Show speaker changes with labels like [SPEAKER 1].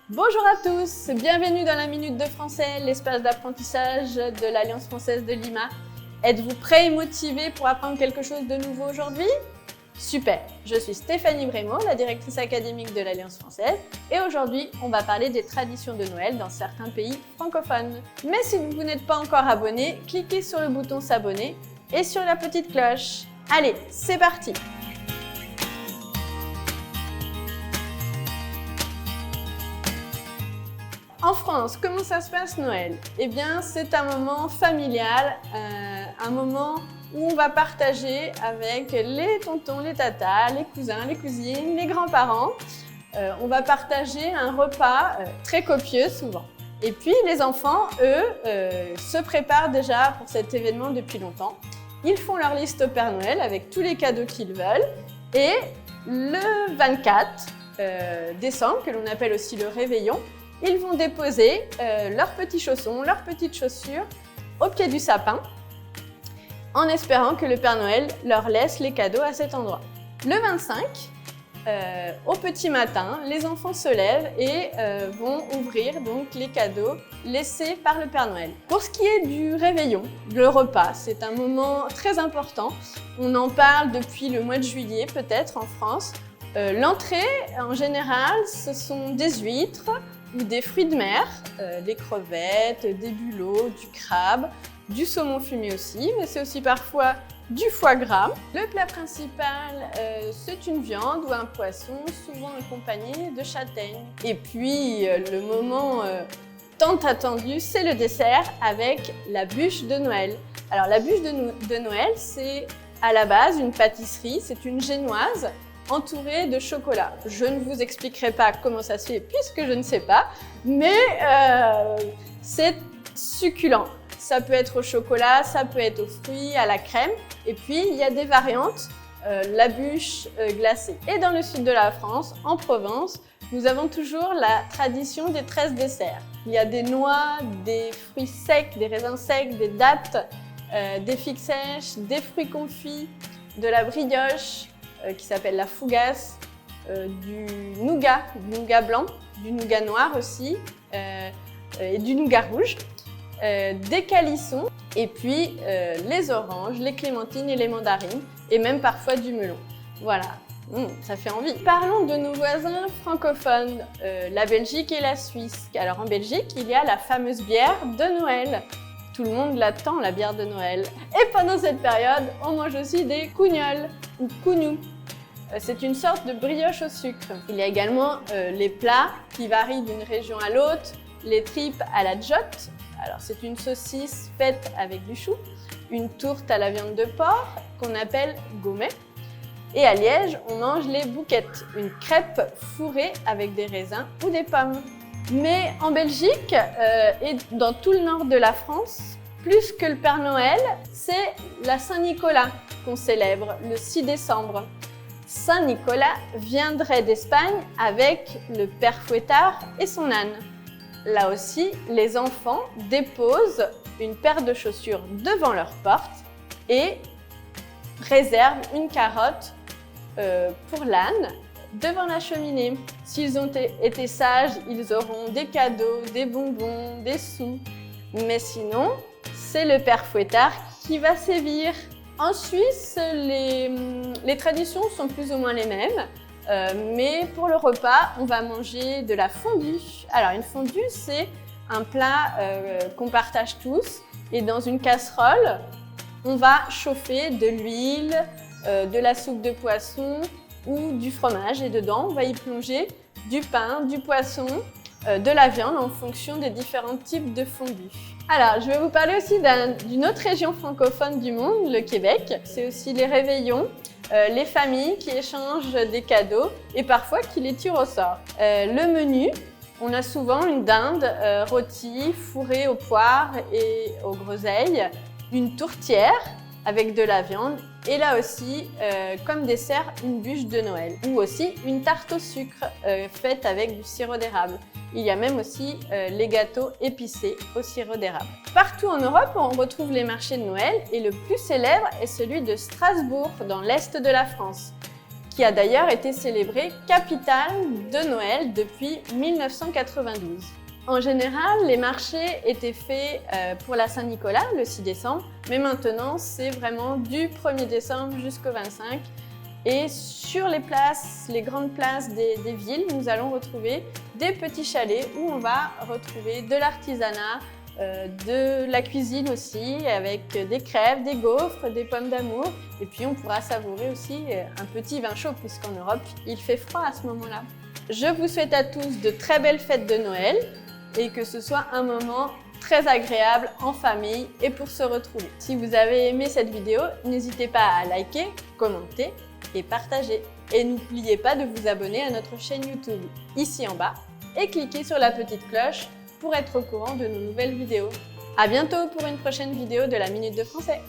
[SPEAKER 1] Bonjour à tous, bienvenue dans la Minute de Français, l'espace d'apprentissage de l'Alliance française de Lima. Êtes-vous prêts et motivés pour apprendre quelque chose de nouveau aujourd'hui? Super, je suis Stéphanie Brémaud, la directrice académique de l'Alliance française, et aujourd'hui, on va parler des traditions de Noël dans certains pays francophones. Mais si vous n'êtes pas encore abonné, cliquez sur le bouton s'abonner et sur la petite cloche. Allez, c'est parti! En France, comment ça se passe Noël? Eh bien, c'est un moment familial, un moment où on va partager avec les tontons, les tatas, les cousins, les cousines, les grands-parents. On va partager un repas très copieux souvent. Et puis, les enfants, eux, se préparent déjà pour cet événement depuis longtemps. Ils font leur liste au Père Noël avec tous les cadeaux qu'ils veulent. Et le 24 décembre, que l'on appelle aussi le réveillon, ils vont déposer leurs petits chaussons, leurs petites chaussures au pied du sapin en espérant que le Père Noël leur laisse les cadeaux à cet endroit. Le 25, au petit matin, les enfants se lèvent et vont ouvrir donc les cadeaux laissés par le Père Noël. Pour ce qui est du réveillon, le repas, c'est un moment très important. On en parle depuis le mois de juillet peut-être en France. L'entrée, en général, ce sont des huîtres, ou des fruits de mer, des crevettes, des bulots, du crabe, du saumon fumé aussi, mais c'est aussi parfois du foie gras. Le plat principal, c'est une viande ou un poisson, souvent accompagné de châtaignes. Et puis, le moment tant attendu, c'est le dessert avec la bûche de Noël. Alors, la bûche de Noël, c'est à la base une pâtisserie, c'est une génoise entourée de chocolat. Je ne vous expliquerai pas comment ça se fait puisque je ne sais pas, mais c'est succulent. Ça peut être au chocolat, ça peut être aux fruits, à la crème. Et puis, il y a des variantes, la bûche glacée. Et dans le sud de la France, en Provence, nous avons toujours la tradition des 13 desserts. Il y a des noix, des fruits secs, des raisins secs, des dattes, des figues sèches, des fruits confits, de la brioche, qui s'appelle la fougasse, du nougat blanc, du nougat noir aussi, et du nougat rouge, des calissons, et puis les oranges, les clémentines et les mandarines, et même parfois du melon. Voilà, ça fait envie. Parlons de nos voisins francophones, la Belgique et la Suisse. Alors en Belgique, il y a la fameuse bière de Noël. Tout le monde l'attend, la bière de Noël. Et pendant cette période, on mange aussi des cougnols ou cougnoux. C'est une sorte de brioche au sucre. Il y a également les plats qui varient d'une région à l'autre, les tripes à la jotte. Alors c'est une saucisse faite avec du chou, une tourte à la viande de porc qu'on appelle gommet. Et à Liège, on mange les bouquettes, une crêpe fourrée avec des raisins ou des pommes. Mais en Belgique et dans tout le nord de la France, plus que le Père Noël, c'est la Saint-Nicolas qu'on célèbre le 6 décembre. Saint-Nicolas viendrait d'Espagne avec le père Fouettard et son âne. Là aussi, les enfants déposent une paire de chaussures devant leur porte et réservent une carotte pour l'âne devant la cheminée. S'ils ont été sages, ils auront des cadeaux, des bonbons, des sous. Mais sinon, c'est le père Fouettard qui va sévir. En Suisse, les traditions sont plus ou moins les mêmes, mais pour le repas, on va manger de la fondue. Alors une fondue, c'est un plat qu'on partage tous et dans une casserole, on va chauffer de l'huile, de la soupe de poisson ou du fromage et dedans, on va y plonger du pain, du poisson, de la viande en fonction des différents types de fondue. Alors, je vais vous parler aussi d'une autre région francophone du monde, le Québec. C'est aussi les réveillons, les familles qui échangent des cadeaux et parfois qui les tirent au sort. Le menu, on a souvent une dinde rôtie, fourrée aux poires et aux groseilles, une tourtière avec de la viande et là aussi, comme dessert, une bûche de Noël ou aussi une tarte au sucre faite avec du sirop d'érable. Il y a même aussi les gâteaux épicés au sirop d'érable. Partout en Europe, on retrouve les marchés de Noël et le plus célèbre est celui de Strasbourg, dans l'est de la France, qui a d'ailleurs été célébrée capitale de Noël depuis 1992. En général, les marchés étaient faits pour la Saint-Nicolas, le 6 décembre, mais maintenant c'est vraiment du 1er décembre jusqu'au 25. Et sur les places, les grandes places des villes, nous allons retrouver des petits chalets où on va retrouver de l'artisanat, de la cuisine aussi, avec des crêpes, des gaufres, des pommes d'amour. Et puis on pourra savourer aussi un petit vin chaud, puisqu'en Europe, il fait froid à ce moment-là. Je vous souhaite à tous de très belles fêtes de Noël et que ce soit un moment très agréable en famille et pour se retrouver. Si vous avez aimé cette vidéo, n'hésitez pas à liker, commenter et partager. Et n'oubliez pas de vous abonner à notre chaîne YouTube ici en bas et cliquez sur la petite cloche pour être au courant de nos nouvelles vidéos. À bientôt pour une prochaine vidéo de la Minute de Français.